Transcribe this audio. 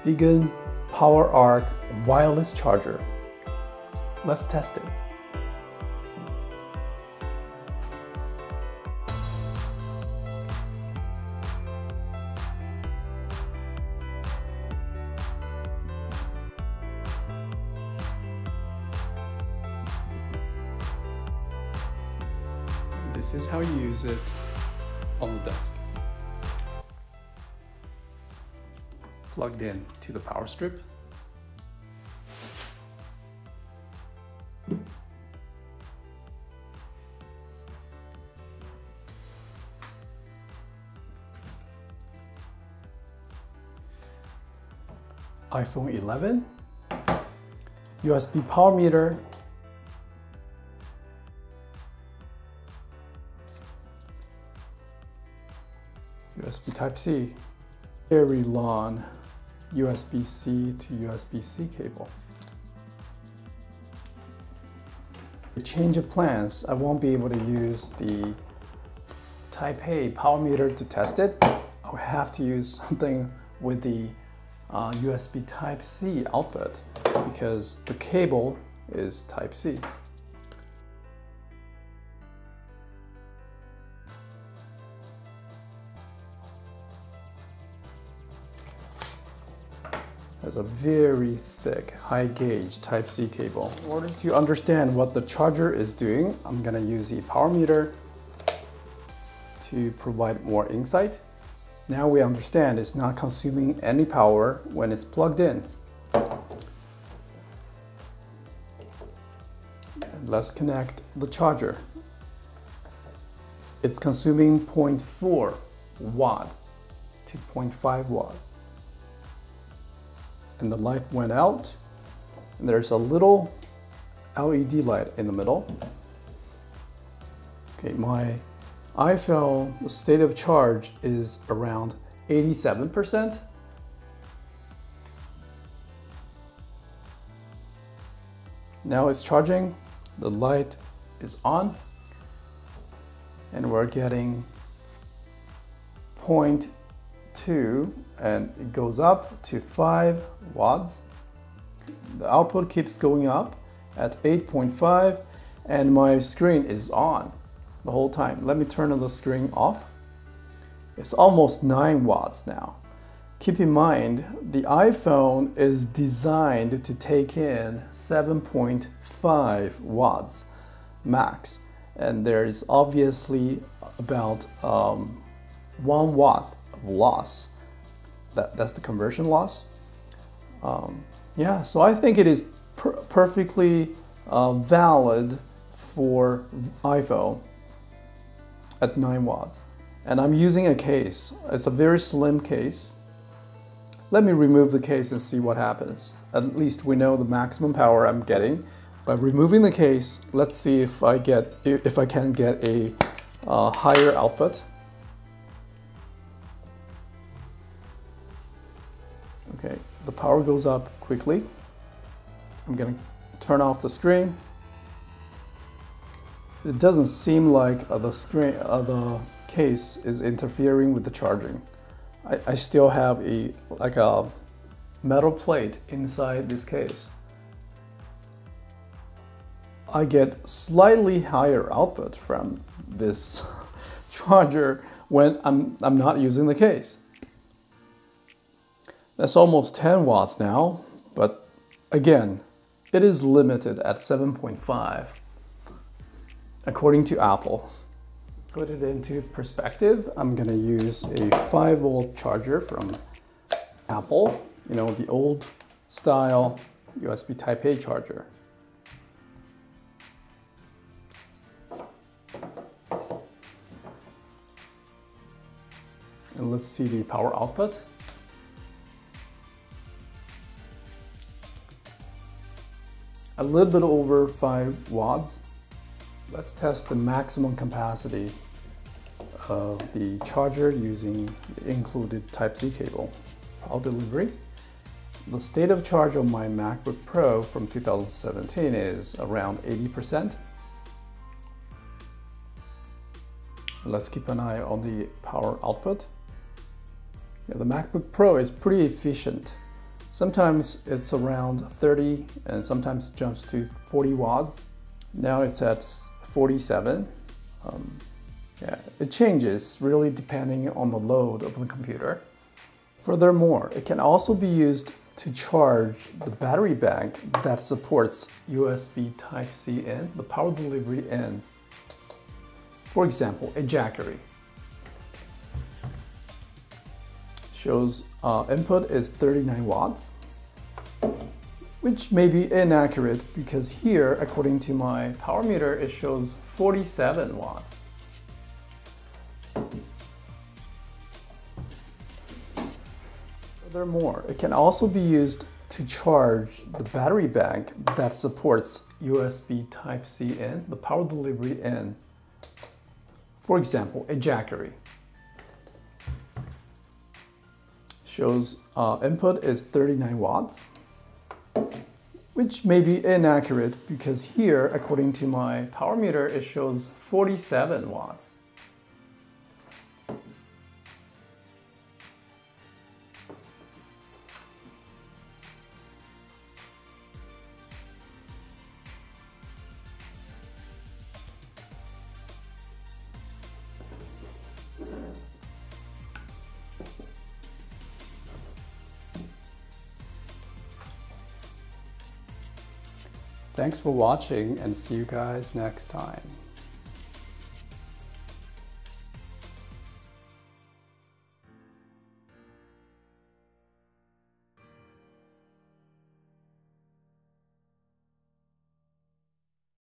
Spigen PowerArc wireless charger. Let's test it. This is how you use it on the desk. Plugged in to the power strip. iPhone 11, USB power meter, USB Type-C, very long USB-C to USB-C cable. To change of plans, I won't be able to use the Type-A power meter to test it. I'll have to use something with the USB Type-C output because the cable is Type-C. There's a very thick, high gauge Type-C cable. In order to understand what the charger is doing, I'm gonna use the power meter to provide more insight. Now we understand it's not consuming any power when it's plugged in. And let's connect the charger. It's consuming 0.4 watt to 0.5 watt. And the light went out, and there's a little LED light in the middle. Okay, my iPhone, the state of charge is around 87%. Now it's charging, the light is on, and we're getting 0.2, and it goes up to 5 watts. The output keeps going up at 8.5, and my screen is on the whole time. Let me turn the screen off. It's almost 9 watts now. Keep in mind, the iPhone is designed to take in 7.5 watts max, and there's obviously about 1 watt of loss. That's the conversion loss. Yeah, so I think it is perfectly valid for iPhone at 9 watts. And I'm using a case. It's a very slim case. Let me remove the case and see what happens. At least we know the maximum power I'm getting. By removing the case, let's see if I can get a higher output. Okay, the power goes up quickly. I'm gonna turn off the screen. It doesn't seem like the case is interfering with the charging. I still have a metal plate inside this case. I get slightly higher output from this charger when I'm not using the case. That's almost 10 watts now, but again, it is limited at 7.5. According to Apple. Put it into perspective, I'm gonna use a 5-volt charger from Apple, you know, the old style USB Type-A charger. And let's see the power output. A little bit over 5 watts. Let's test the maximum capacity of the charger using the included Type-C cable. Power delivery. The state of charge of my MacBook Pro from 2017 is around 80%. Let's keep an eye on the power output. Yeah, the MacBook Pro is pretty efficient Sometimes it's around 30 and sometimes jumps to 40 watts. Now it's at 47. Yeah, it changes really depending on the load of the computer. Furthermore, it can also be used to charge the battery bank that supports USB Type-C in, the power delivery in. For example, a Jackery. Shows input is 39 watts, which may be inaccurate because here, according to my power meter, it shows 47 watts. Furthermore, it can also be used to charge the battery bank that supports USB Type-C in, the power delivery in. For example, a Jackery. Shows input is 39 watts, which may be inaccurate because here, according to my power meter, it shows 47 watts. Thanks for watching and see you guys next time.